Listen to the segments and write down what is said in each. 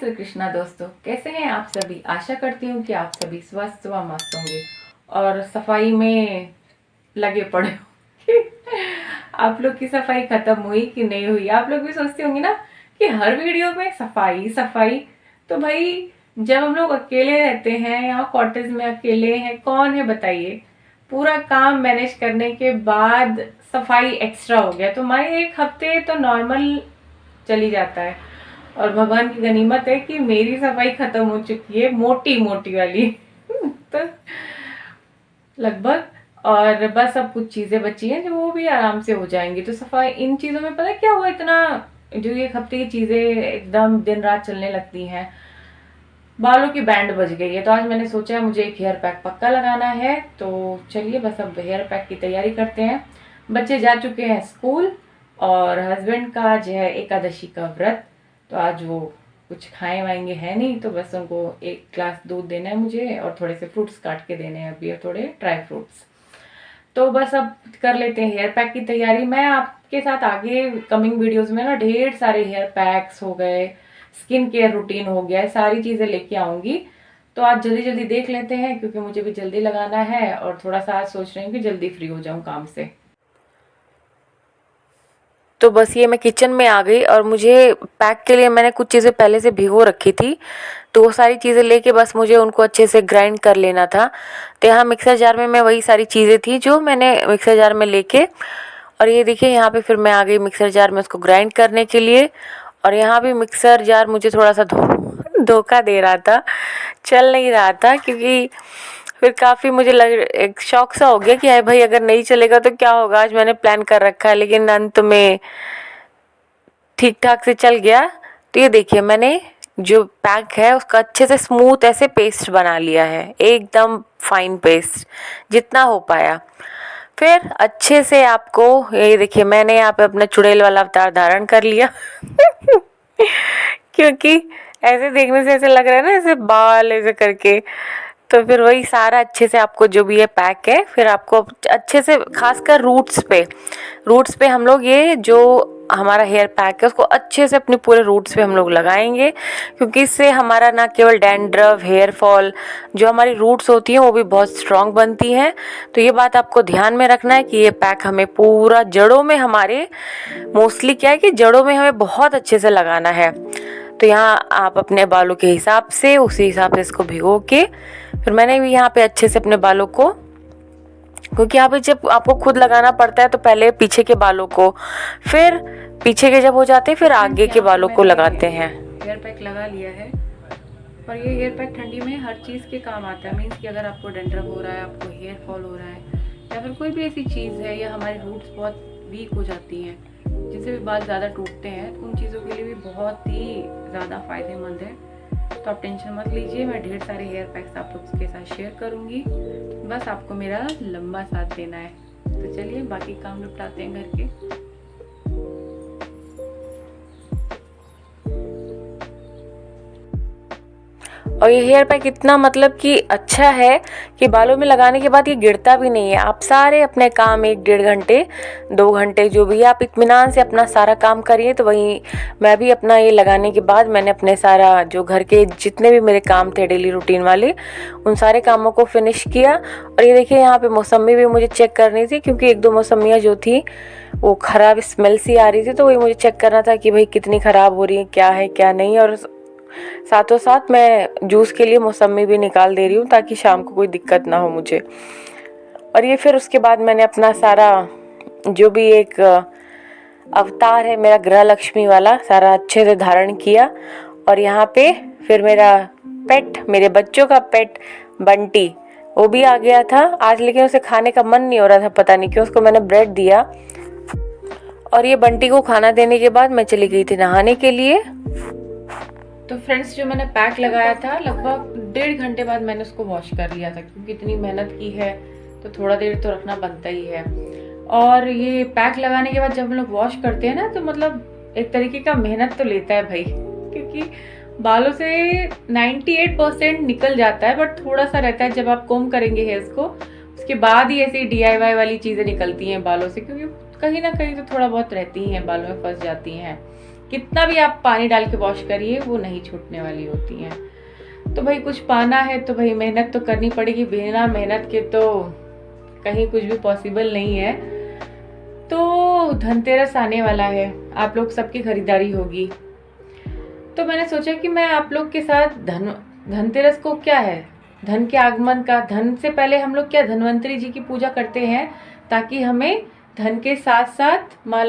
श्री कृष्णा दोस्तों, कैसे हैं आप सभी। आशा करती हूँ कि आप सभी स्वस्थ व मस्त होंगे और सफाई में लगे पड़े हो। आप लोग की सफाई खत्म हुई कि नहीं हुई। आप लोग भी सोचते होंगे ना कि हर वीडियो में सफाई सफाई। तो भाई, जब हम लोग अकेले रहते हैं, यहाँ कॉटेज में अकेले हैं, कौन है बताइए। पूरा काम मैनेज करने के बाद सफाई एक्स्ट्रा हो गया तो हमारे एक हफ्ते तो नॉर्मल चली जाता है। और भगवान की गनीमत है कि मेरी सफाई खत्म हो चुकी है, मोटी मोटी वाली। तो लगभग, और बस अब कुछ चीजें बची हैं जो वो भी आराम से हो जाएंगी। तो सफाई इन चीजों में पता है क्या हुआ, इतना जो एक हफ्ते की चीजें एकदम दिन रात चलने लगती हैं। बालों की बैंड बज गई है तो आज मैंने सोचा मुझे एक हेयर पैक पक्का लगाना है। तो चलिए बस अब हेयर पैक की तैयारी करते हैं। बच्चे जा चुके हैं स्कूल और हस्बैंड का आज है एकादशी का व्रत। तो आज वो कुछ खाए वाएंगे है नहीं, तो बस उनको एक ग्लास दूध देना है मुझे और थोड़े से फ्रूट्स काट के देने हैं अभी, और थोड़े ड्राई फ्रूट्स। तो बस अब कर लेते हैं हेयर पैक की तैयारी। मैं आपके साथ आगे कमिंग वीडियोस में ना ढेर सारे हेयर पैक्स हो गए, स्किन केयर रूटीन हो गया, सारी चीजें लेके आऊंगी। तो आज जल्दी जल्दी देख लेते हैं क्योंकि मुझे भी जल्दी लगाना है और थोड़ा सा आज सोच रही हूँ कि जल्दी फ्री हो जाऊं काम से। तो बस ये मैं किचन में आ गई और मुझे पैक के लिए मैंने कुछ चीज़ें पहले से भिगो रखी थी। तो वो सारी चीज़ें लेके बस मुझे उनको अच्छे से ग्राइंड कर लेना था। तो यहाँ मिक्सर जार में मैं वही सारी चीज़ें थी जो मैंने मिक्सर जार में लेके, और ये देखिए यहाँ पे फिर मैं आ गई मिक्सर जार में उसको ग्राइंड करने के लिए। और यहाँ भी मिक्सर जार मुझे थोड़ा सा धोखा दे रहा था, चल नहीं रहा था, क्योंकि फिर काफ़ी मुझे एक शौक सा हो गया कि अरे भाई अगर नहीं चलेगा तो क्या होगा। आज मैंने प्लान कर रखा है, लेकिन अंत में ठीक ठाक से चल गया। तो ये देखिए मैंने जो पैक है उसका अच्छे से स्मूथ ऐसे पेस्ट बना लिया है, एकदम फाइन पेस्ट जितना हो पाया। फिर अच्छे से आपको ये देखिए मैंने यहाँ पे अपना चुड़ैल वाला अवतार धारण कर लिया। क्योंकि ऐसे देखने से ऐसे लग रहा है ना, ऐसे बाल ऐसे करके। तो फिर वही सारा अच्छे से आपको जो भी ये पैक है, फिर आपको अच्छे से खासकर रूट्स पे हम लोग ये जो हमारा हेयर पैक है उसको अच्छे से अपने पूरे रूट्स पे हम लोग लगाएंगे, क्योंकि इससे हमारा ना केवल डैंड्रफ, हेयर फॉल, जो हमारी रूट्स होती हैं वो भी बहुत स्ट्रांग बनती हैं। तो ये बात आपको ध्यान में रखना है कि ये पैक हमें पूरा जड़ों में, हमारे मोस्टली क्या है कि जड़ों में हमें बहुत अच्छे से लगाना है। तो यहाँ आप अपने बालों के हिसाब से, उसी हिसाब से इसको भिगो के, फिर मैंने भी यहाँ पे अच्छे से अपने बालों को, क्योंकि यहाँ पे जब आपको खुद लगाना पड़ता है तो पहले पीछे के बालों को, फिर पीछे के जब हो जाते हैं फिर आगे के बालों को लगाते हैं। हेयर पैक लगा लिया है और ये हेयर पैक ठंडी में हर चीज़ के काम आता है। मीन्स कि अगर आपको डैंड्रफ हो रहा है, आपको हेयर फॉल हो रहा है, या फिर कोई भी ऐसी चीज़ है, या हमारी रूट्स बहुत वीक हो जाती हैं जिससे भी बाल ज़्यादा टूटते हैं, तो उन चीज़ों के लिए भी बहुत ही ज़्यादा फ़ायदेमंद है। तो आप टेंशन मत लीजिए, मैं ढेर सारे हेयर पैक्स आप लोग के साथ शेयर करूँगी, बस आपको मेरा लंबा साथ देना है। तो चलिए बाकी काम निपटाते हैं घर के। और ये हेयर पैक इतना मतलब कि अच्छा है कि बालों में लगाने के बाद ये गिरता भी नहीं है। आप सारे अपने काम 1-1.5 घंटे 2 घंटे जो भी आप इत्मीनान से अपना सारा काम करिए। तो वहीं मैं भी अपना ये लगाने के बाद मैंने अपने सारा जो घर के जितने भी मेरे काम थे डेली रूटीन वाले, उन सारे कामों को फिनिश किया। और ये देखिए यहाँ पे मौसमी भी मुझे चेक करनी थी, क्योंकि 1-2 मौसमियाँ जो थी वो ख़राब स्मेल सी आ रही थी, तो वही मुझे चेक करना था कि भाई कितनी ख़राब हो रही है, क्या है क्या नहीं। और साथों साथ मैं जूस के लिए मौसमी भी निकाल दे रही हूँ ताकि शाम को कोई दिक्कत ना हो मुझे। और ये फिर उसके बाद मैंने अपना सारा जो भी एक अवतार है मेरा गृह लक्ष्मी वाला, सारा अच्छे से धारण किया। और यहाँ पे फिर मेरा पेट, मेरे बच्चों का पेट बंटी, वो भी आ गया था आज, लेकिन उसे खाने का मन नहीं हो रहा था, पता नहीं क्यों। उसको मैंने ब्रेड दिया और ये बंटी को खाना देने के बाद मैं चली गई थी नहाने के लिए। तो फ्रेंड्स, जो मैंने पैक लगाया था लगभग 1.5 घंटे बाद मैंने उसको वॉश कर लिया था, क्योंकि इतनी मेहनत की है तो थोड़ा देर तो रखना बनता ही है। और ये पैक लगाने के बाद जब हम लोग वॉश करते हैं ना, तो मतलब एक तरीके का मेहनत तो लेता है भाई, क्योंकि बालों से 98% निकल जाता है, बट थोड़ा सा रहता है जब आप कोम करेंगे हेयर्स को, उसके बाद ही ऐसी DIY वाली चीज़ें निकलती हैं बालों से, क्योंकि कहीं ना कहीं तो थोड़ा बहुत रहती हैं, बालों में फंस जाती हैं। कितना भी आप पानी डाल के वॉश करिए वो नहीं छूटने वाली होती हैं। तो भाई कुछ पाना है तो भाई मेहनत तो करनी पड़ेगी, बिना मेहनत के तो कहीं कुछ भी पॉसिबल नहीं है। तो धनतेरस आने वाला है, आप लोग सबकी खरीदारी होगी, तो मैंने सोचा कि मैं आप लोग के साथ धनतेरस को क्या है, धन के आगमन का, धन से पहले हम लोग क्या धन्वंतरी जी की पूजा करते हैं ताकि हमें धन के साथ साथ माँ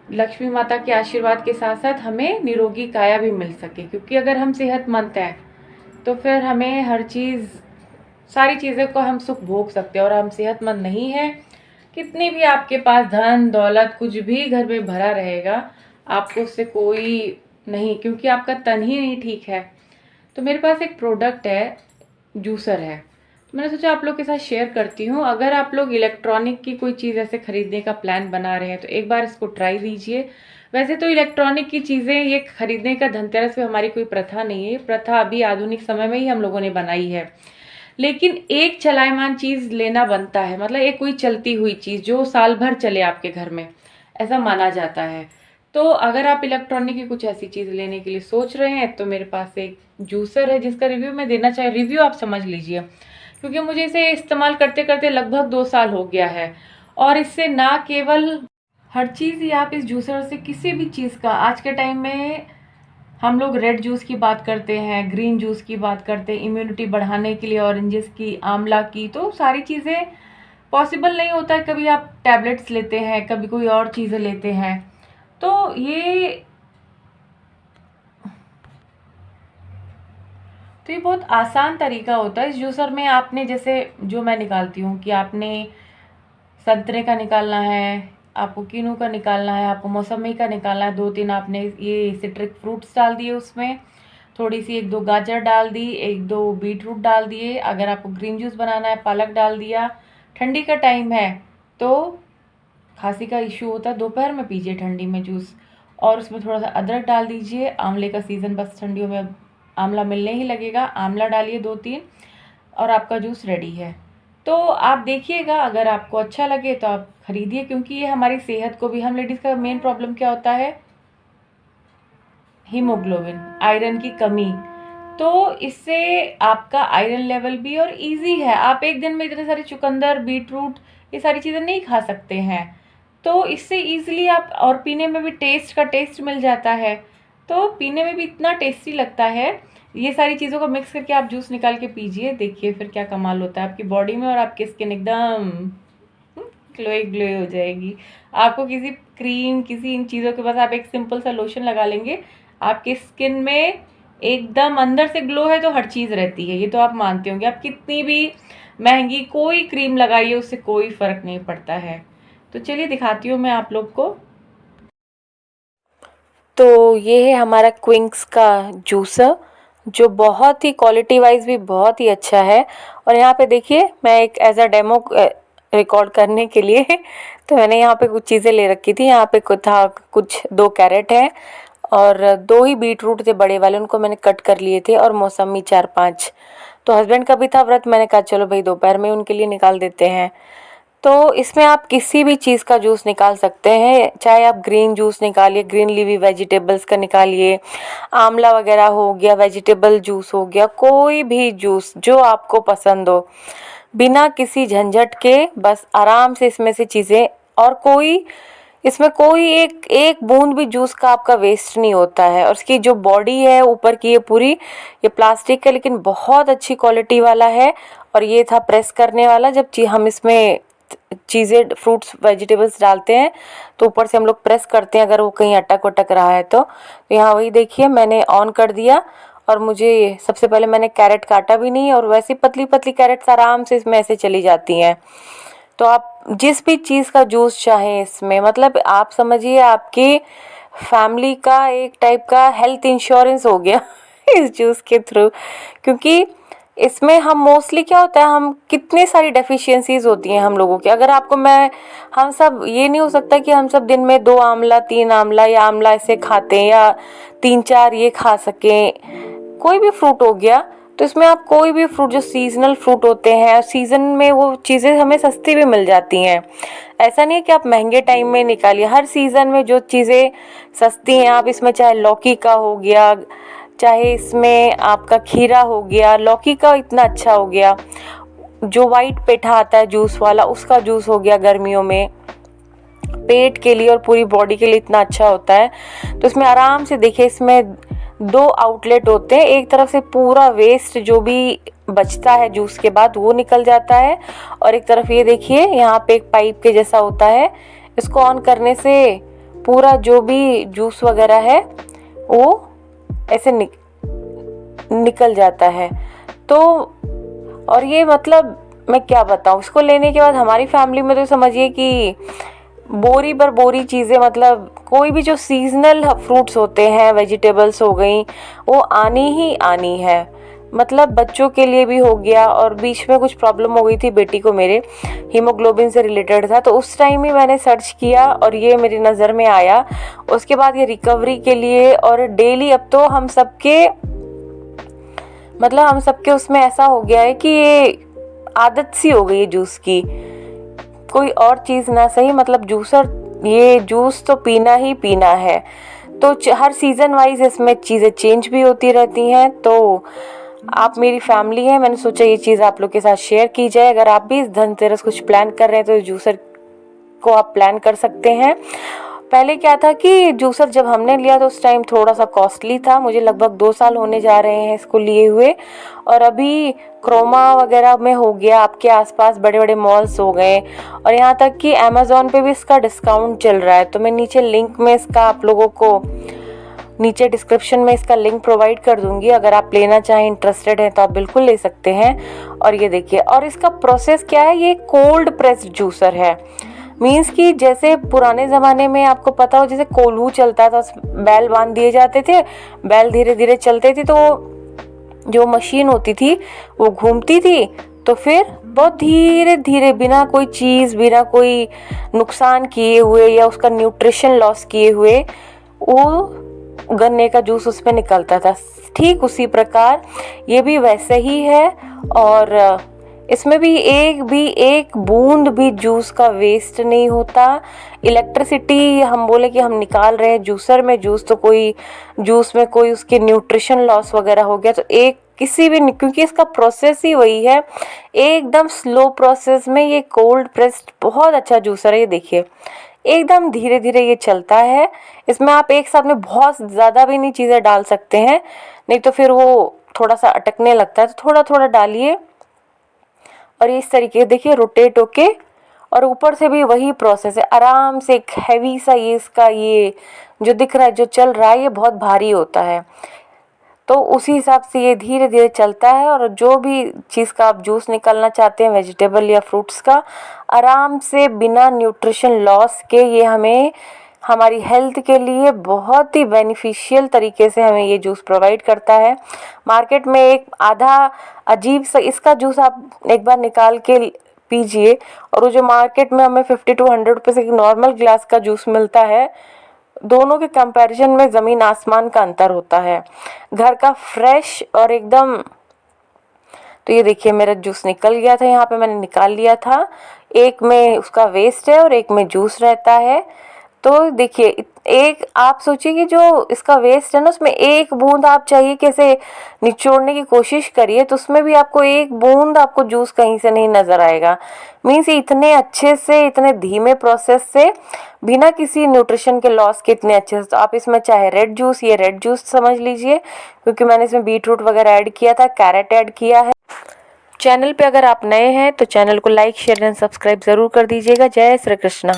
लक्ष्मी माता के आशीर्वाद के साथ साथ हमें निरोगी काया भी मिल सके। क्योंकि अगर हम सेहतमंद हैं तो फिर हमें हर चीज़, सारी चीज़ों को हम सुख भोग सकते हैं। और हम सेहतमंद नहीं हैं, कितनी भी आपके पास धन दौलत कुछ भी घर में भरा रहेगा, आपको उससे कोई नहीं, क्योंकि आपका तन ही नहीं ठीक है। तो मेरे पास एक प्रोडक्ट है, जूसर है, तो मैंने सोचा आप लोग के साथ शेयर करती हूँ। अगर आप लोग इलेक्ट्रॉनिक की कोई चीज़ ऐसे खरीदने का प्लान बना रहे हैं तो एक बार इसको ट्राई कीजिए। वैसे तो इलेक्ट्रॉनिक की चीज़ें ये खरीदने का धनतेरस पे हमारी कोई प्रथा नहीं है, प्रथा अभी आधुनिक समय में ही हम लोगों ने बनाई है। लेकिन एक चलायमान चीज़ लेना बनता है, मतलब एक कोई चलती हुई चीज़ जो साल भर चले आपके घर में, ऐसा माना जाता है। तो अगर आप इलेक्ट्रॉनिक की कुछ ऐसी चीज़ लेने के लिए सोच रहे हैं तो मेरे पास एक जूसर है जिसका रिव्यू मैं देना चाहे, रिव्यू आप समझ लीजिए, क्योंकि मुझे इसे इस्तेमाल करते करते लगभग 2 साल हो गया है। और इससे ना केवल हर चीज़ ही, आप इस जूसर से किसी भी चीज़ का, आज के टाइम में हम लोग रेड जूस की बात करते हैं, ग्रीन जूस की बात करते हैं, इम्यूनिटी बढ़ाने के लिए ऑरेंजेस की, आंवला की, तो सारी चीज़ें पॉसिबल नहीं होता है। कभी आप टैबलेट्स लेते हैं, कभी कोई और चीज़ें लेते हैं, तो ये बहुत आसान तरीका होता है। इस जूसर में आपने, जैसे जो मैं निकालती हूँ, कि आपने संतरे का निकालना है, आपको कीनू का निकालना है, आपको मौसमी का निकालना है, 2-3 आपने ये सिट्रिक फ्रूट्स डाल दिए उसमें, थोड़ी सी 1-2 गाजर डाल दी, 1-2 बीटरूट डाल दिए। अगर आपको ग्रीन जूस बनाना है, पालक डाल दिया। ठंडी का टाइम है तो खांसी का इशू होता है, दोपहर में पीजिए ठंडी में जूस, और उसमें थोड़ा सा अदरक डाल दीजिए। आंवले का सीज़न बस ठंडियों में आंवला मिलने ही लगेगा, आंवला डालिए 2-3 और आपका जूस रेडी है। तो आप देखिएगा, अगर आपको अच्छा लगे तो आप खरीदिए, क्योंकि ये हमारी सेहत को भी, हम लेडीज़ का मेन प्रॉब्लम क्या होता है, हीमोग्लोबिन, आयरन की कमी। तो इससे आपका आयरन लेवल भी, और इजी है, आप एक दिन में इतने सारे चुकंदर, बीटरूट, ये सारी चीज़ें नहीं खा सकते हैं। तो इससे ईजिली आप, और पीने में भी टेस्ट मिल जाता है, तो पीने में भी इतना टेस्टी लगता है। ये सारी चीज़ों को मिक्स करके आप जूस निकाल के पीजिए, देखिए फिर क्या कमाल होता है आपकी बॉडी में, और आपकी स्किन एकदम ग्लोई हो जाएगी। आपको किसी क्रीम, किसी इन चीज़ों के पास, आप एक सिंपल सा लोशन लगा लेंगे, आपकी स्किन में एकदम अंदर से ग्लो है, तो हर चीज़ रहती है, ये तो आप मानते होंगे। आप कितनी भी महंगी कोई क्रीम लगाइए, उससे कोई फ़र्क नहीं पड़ता है। तो चलिए दिखाती हूँ मैं आप लोग को। तो ये है हमारा क्विंक्स का जूसर, जो बहुत ही क्वालिटी वाइज भी बहुत ही अच्छा है। और यहाँ पे देखिए, मैं एक एज अ डेमो रिकॉर्ड करने के लिए तो मैंने यहाँ पे कुछ चीज़ें ले रखी थी। यहाँ पे कुछ 2 कैरेट है, और 2 ही बीटरूट थे बड़े वाले, उनको मैंने कट कर लिए थे, और मौसमी 4-5। तो हस्बैंड का भी था व्रत, मैंने कहा चलो भाई दोपहर में उनके लिए निकाल देते हैं। तो इसमें आप किसी भी चीज़ का जूस निकाल सकते हैं, चाहे आप ग्रीन जूस निकालिए, ग्रीन लीवी वेजिटेबल्स का निकालिए, आंवला वगैरह हो गया, वेजिटेबल जूस हो गया, कोई भी जूस जो आपको पसंद हो, बिना किसी झंझट के बस आराम से इसमें से चीज़ें, और इसमें कोई एक बूंद भी जूस का आपका वेस्ट नहीं होता है। और इसकी जो बॉडी है ऊपर की, ये प्लास्टिक का, लेकिन बहुत अच्छी क्वालिटी वाला है। और ये था प्रेस करने वाला, जब हम इसमें चीज़ें, फ्रूट्स, वेजिटेबल्स डालते हैं तो ऊपर से हम लोग प्रेस करते हैं, अगर वो कहीं अटक वटक रहा है तो यहाँ वही देखिए, मैंने ऑन कर दिया। और मुझे सबसे पहले, मैंने कैरेट काटा भी नहीं, और वैसी पतली पतली कैरेट्स आराम से इसमें ऐसे चली जाती हैं। तो आप जिस भी चीज़ का जूस चाहें इसमें, मतलब आप समझिए आपकी फैमिली का एक टाइप का हेल्थ इंश्योरेंस हो गया इस जूस के थ्रू। क्योंकि इसमें हम मोस्टली क्या होता है, हम कितनी सारी डेफिशिएंसीज होती हैं हम लोगों की। अगर आपको हम सब, ये नहीं हो सकता कि हम सब दिन में 2 आंवला, 3 आंवला, या आंवला ऐसे खाते हैं, या 3-4 ये खा सकें। कोई भी फ्रूट हो गया, तो इसमें आप कोई भी फ्रूट, जो सीजनल फ्रूट होते हैं, सीज़न में वो चीज़ें हमें सस्ती भी मिल जाती हैं। ऐसा नहीं है कि आप महंगे टाइम में निकालिए, हर सीज़न में जो चीज़ें सस्ती हैं आप इसमें, चाहे लौकी का हो गया, चाहे इसमें आपका खीरा हो गया, लौकी का इतना अच्छा हो गया, जो वाइट पेठा आता है जूस वाला, उसका जूस हो गया, गर्मियों में पेट के लिए और पूरी बॉडी के लिए इतना अच्छा होता है। तो इसमें आराम से देखिए, इसमें 2 आउटलेट होते हैं, एक तरफ से पूरा वेस्ट जो भी बचता है जूस के बाद वो निकल जाता है, और एक तरफ ये देखिए यहाँ पे एक पाइप के जैसा होता है, इसको ऑन करने से पूरा जो भी जूस वगैरह है वो ऐसे निकल जाता है। तो और ये मतलब मैं क्या बताऊँ, इसको लेने के बाद हमारी फैमिली में तो समझिए कि बोरी पर बोरी चीज़ें, मतलब कोई भी जो सीजनल फ्रूट्स होते हैं, वेजिटेबल्स हो गई, वो आनी ही आनी है। मतलब बच्चों के लिए भी हो गया, और बीच में कुछ प्रॉब्लम हो गई थी बेटी को, मेरे हीमोग्लोबिन से रिलेटेड था, तो उस टाइम ही मैंने सर्च किया और ये मेरी नज़र में आया। उसके बाद ये रिकवरी के लिए, और डेली अब तो हम सबके उसमें ऐसा हो गया है कि ये आदत सी हो गई है जूस की, कोई और चीज़ ना सही, मतलब ये जूस तो पीना ही पीना है। तो हर सीज़न वाइज इसमें चीज़ें चेंज भी होती रहती हैं। तो आप मेरी फैमिली हैं, मैंने सोचा ये चीज़ आप लोग के साथ शेयर की जाए। अगर आप भी इस धनतेरस कुछ प्लान कर रहे हैं तो जूसर को आप प्लान कर सकते हैं। पहले क्या था कि जूसर जब हमने लिया तो उस टाइम थोड़ा सा कॉस्टली था, मुझे लगभग 2 साल होने जा रहे हैं इसको लिए हुए, और अभी क्रोमा वगैरह में हो गया, आपके आसपास बड़े बड़े मॉल्स हो गए, और यहाँ तक कि अमेज़ॉन पे भी इसका डिस्काउंट चल रहा है। तो मैं नीचे लिंक में इसका आप लोगों को नीचे डिस्क्रिप्शन में इसका लिंक प्रोवाइड कर दूंगी, अगर आप लेना चाहें, इंटरेस्टेड हैं तो आप बिल्कुल ले सकते हैं। और ये देखिए, और इसका प्रोसेस क्या है, ये कोल्ड प्रेस्ड जूसर है। मीन्स कि जैसे पुराने ज़माने में आपको पता हो, जैसे कोल्हू चलता था, बैल बांध दिए जाते थे, बैल धीरे धीरे चलते थे, तो जो मशीन होती थी वो घूमती थी, तो फिर बहुत धीरे धीरे बिना कोई चीज़, बिना कोई नुकसान किए हुए या उसका न्यूट्रिशन लॉस किए हुए वो गन्ने का जूस उसमें निकलता था। ठीक उसी प्रकार ये भी वैसे ही है, और इसमें भी एक बूंद भी जूस का वेस्ट नहीं होता। इलेक्ट्रिसिटी हम बोले कि हम निकाल रहे हैं जूसर में जूस, तो कोई जूस में कोई उसके न्यूट्रिशन लॉस वगैरह हो गया तो क्योंकि इसका प्रोसेस ही वही है, एकदम स्लो प्रोसेस में ये कोल्ड प्रेस्ड बहुत अच्छा जूसर है। ये देखिए, एकदम धीरे धीरे ये चलता है। इसमें आप एक साथ में बहुत ज़्यादा भी नहीं चीज़ें डाल सकते हैं, नहीं तो फिर वो थोड़ा सा अटकने लगता है, तो थोड़ा थोड़ा डालिए। और इस तरीके देखिए रोटेट होके, और ऊपर से भी वही प्रोसेस है, आराम से एक हैवी सा ये इसका ये जो दिख रहा है, जो चल रहा है, ये बहुत भारी होता है, तो उसी हिसाब से ये धीरे धीरे चलता है। और जो भी चीज़ का आप जूस निकालना चाहते हैं, वेजिटेबल या फ्रूट्स का, आराम से बिना न्यूट्रिशन लॉस के ये हमें हमारी हेल्थ के लिए बहुत ही बेनिफिशियल तरीके से हमें ये जूस प्रोवाइड करता है। मार्केट में एक आधा अजीब सा इसका जूस आप एक बार निकाल के पीजिए, और वो जो मार्केट में हमें 50 to 100 रुपये से एक नॉर्मल ग्लास का जूस मिलता है, दोनों के कंपैरिजन में ज़मीन आसमान का अंतर होता है। घर का फ्रेश और एकदम। तो ये देखिए, मेरा जूस निकल गया था, यहाँ पे मैंने निकाल लिया था। एक में उसका वेस्ट है और एक में जूस रहता है। तो देखिए, एक आप सोचिए कि जो इसका वेस्ट है ना, उसमें एक बूंद आप चाहिए कैसे निचोड़ने की कोशिश करिए, तो उसमें भी आपको एक बूंद आपको जूस कहीं से नहीं नज़र आएगा। मीन्स इतने अच्छे से, इतने धीमे प्रोसेस से, बिना किसी न्यूट्रिशन के लॉस के, इतने अच्छे से। तो आप इसमें चाहे रेड जूस, ये रेड जूस समझ लीजिए, क्योंकि मैंने इसमें बीट रूट वगैरह ऐड किया था, कैरेट ऐड किया है। चैनल पे अगर आप नए हैं तो चैनल को लाइक, शेयर एंड सब्सक्राइब ज़रूर कर दीजिएगा। जय श्री कृष्णा।